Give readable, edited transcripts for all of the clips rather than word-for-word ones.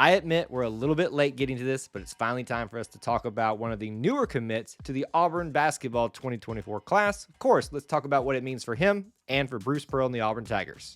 I admit we're a little bit late getting to this, but it's finally time for us to talk about one of the newer commits to the Auburn basketball 2024 class. Of course, let's talk about what it means for him and for Bruce Pearl and the Auburn Tigers.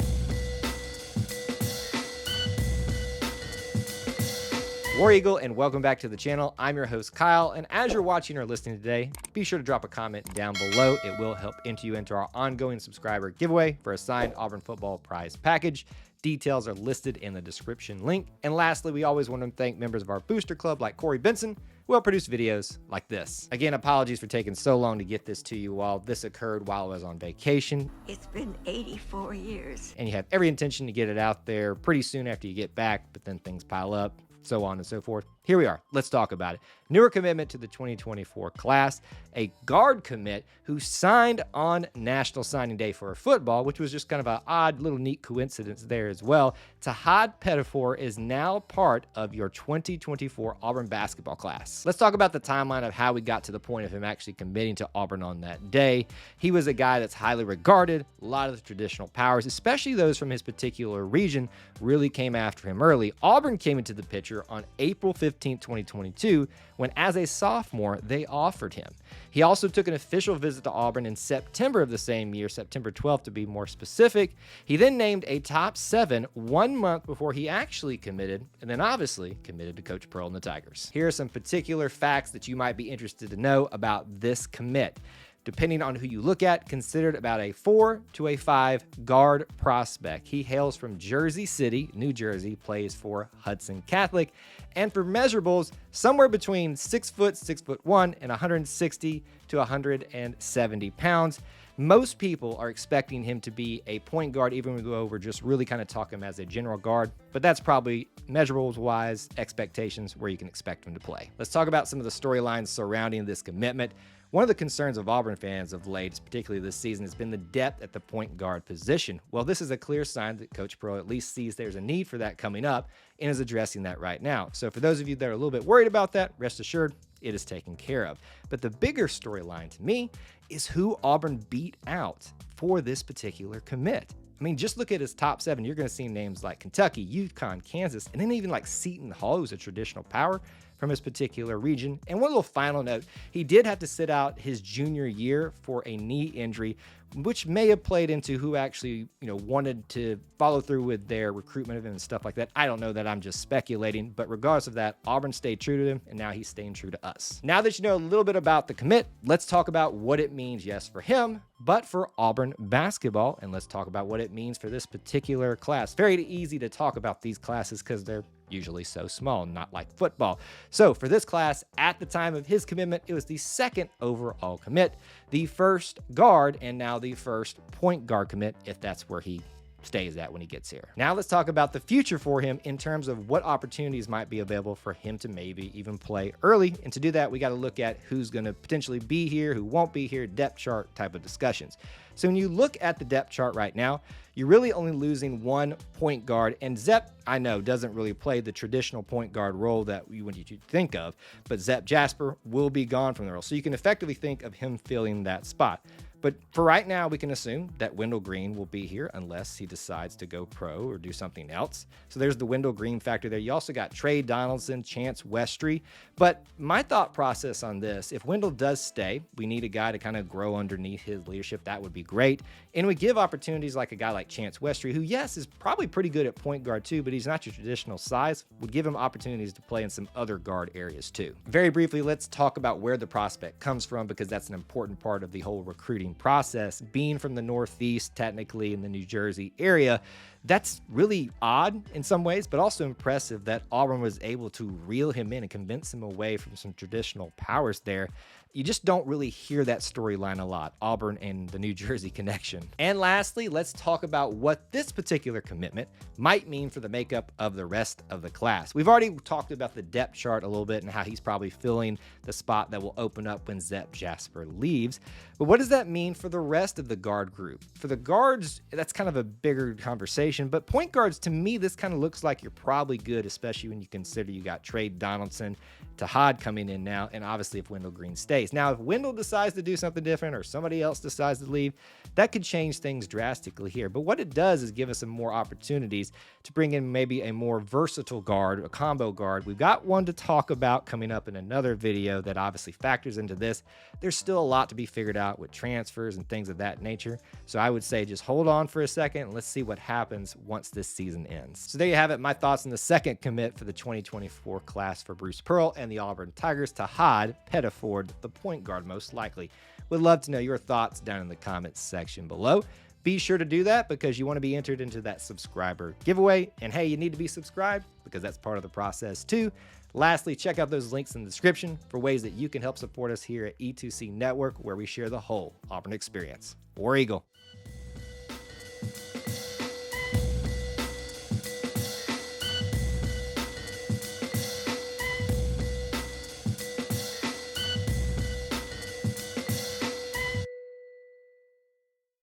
War Eagle, and welcome back to the channel. I'm your host, Kyle, and as you're watching or listening today, be sure to drop a comment down below. It will help enter you into our ongoing subscriber giveaway for a signed Auburn football prize package. Details are listed in the description link. And lastly, we always want to thank members of our booster club like Corey Benson, who help produce videos like this. Again, apologies for taking so long to get this to you while this occurred while I was on vacation. It's been 84 years. And you have every intention to get it out there pretty soon after you get back, but then things pile up, so on and so forth. Here we are. Let's talk about it. Newer commitment to the 2024 class, a guard commit who signed on National Signing Day for football, which was just kind of an odd little neat coincidence there as well. Tahaad Pettiford is now part of your 2024 Auburn basketball class. Let's talk about the timeline of how we got to the point of him actually committing to Auburn on that day. He was a guy that's highly regarded. A lot of the traditional powers, especially those from his particular region, really came after him early. Auburn came into the picture on April 15th, 2022, when as a sophomore, they offered him. He also took an official visit to Auburn in September of the same year, September 12th to be more specific. He then named a top 7 1 month before he actually committed, and then obviously committed to Coach Pearl and the Tigers. Here are some particular facts that you might be interested to know about this commit. Depending on who you look at, considered about a 4 to a 5 guard prospect. He hails from Jersey City, New Jersey, plays for Hudson Catholic, and for measurables, somewhere between 6 foot, 6'1", and 160 to 170 pounds. Most people are expecting him to be a point guard, even when we go over just really kind of talk him as a general guard, but that's probably measurables-wise expectations where you can expect him to play. Let's talk about some of the storylines surrounding this commitment. One of the concerns of Auburn fans of late, particularly this season, has been the depth at the point guard position. Well, this is a clear sign that Coach Pearl at least sees there's a need for that coming up and is addressing that right now. So for those of you that are a little bit worried about that, rest assured, it is taken care of. But the bigger storyline to me is who Auburn beat out for this particular commit. I mean, just look at his top 7. You're going to see names like Kentucky, UConn, Kansas, and then even like Seton Hall, who's a traditional power from his particular region. And one little final note, he did have to sit out his junior year for a knee injury, which may have played into who actually, wanted to follow through with their recruitment of him and stuff like that. I don't know that, I'm just speculating, but regardless of that, Auburn stayed true to him, and now he's staying true to us. Now that you know a little bit about the commit, let's talk about what it means, yes, for him, but for Auburn basketball, and let's talk about what it means for this particular class. Very easy to talk about these classes because they're usually so small, not like football. So for this class, at the time of his commitment, it was the 2nd overall commit, the first guard, and now the first point guard commit, if that's where he stays at when he gets here. Now let's talk about the future for him in terms of what opportunities might be available for him to maybe even play early. And to do that, we got to look at who's going to potentially be here, who won't be here, depth chart type of discussions. So when you look at the depth chart right now, you're really only losing one point guard, and Zep, I know, doesn't really play the traditional point guard role that you would think of, but Zep Jasper will be gone from the role. So you can effectively think of him filling that spot. But for right now, we can assume that Wendell Green will be here unless he decides to go pro or do something else. So there's the Wendell Green factor there. You also got Trey Donaldson, Chance Westry. But my thought process on this, if Wendell does stay, we need a guy to kind of grow underneath his leadership. That would be great. And we give opportunities like a guy like Chance Westry, who, yes, is probably pretty good at point guard too, but he's not your traditional size. Would give him opportunities to play in some other guard areas too. Very briefly, let's talk about where the prospect comes from, because that's an important part of the whole recruiting process. Being from the Northeast, technically in the New Jersey area, that's really odd in some ways, but also impressive that Auburn was able to reel him in and convince him away from some traditional powers there. You just don't really hear that storyline a lot, Auburn and the New Jersey connection. And lastly, let's talk about what this particular commitment might mean for the makeup of the rest of the class. We've already talked about the depth chart a little bit and how he's probably filling the spot that will open up when Zep Jasper leaves. But what does that mean for the rest of the guard group? For the guards, that's kind of a bigger conversation. situation. But point guards, to me, this kind of looks like you're probably good, especially when you consider you got Trey Donaldson, Tahaad coming in now, and obviously if Wendell Green stays. Now, if Wendell decides to do something different or somebody else decides to leave, that could change things drastically here. But what it does is give us some more opportunities to bring in maybe a more versatile guard, a combo guard. We've got one to talk about coming up in another video that obviously factors into this. There's still a lot to be figured out with transfers and things of that nature. So I would say just hold on for a second and let's see what happens once this season ends. So there you have it, my thoughts on the second commit for the 2024 class for Bruce Pearl and the Auburn Tigers, Tahaad Pettiford, the point guard most likely. Would love to know your thoughts down in the comments section below. Be sure to do that because you want to be entered into that subscriber giveaway. And hey, you need to be subscribed because that's part of the process too. Lastly, check out those links in the description for ways that you can help support us here at E2C Network, where we share the whole Auburn experience. War Eagle.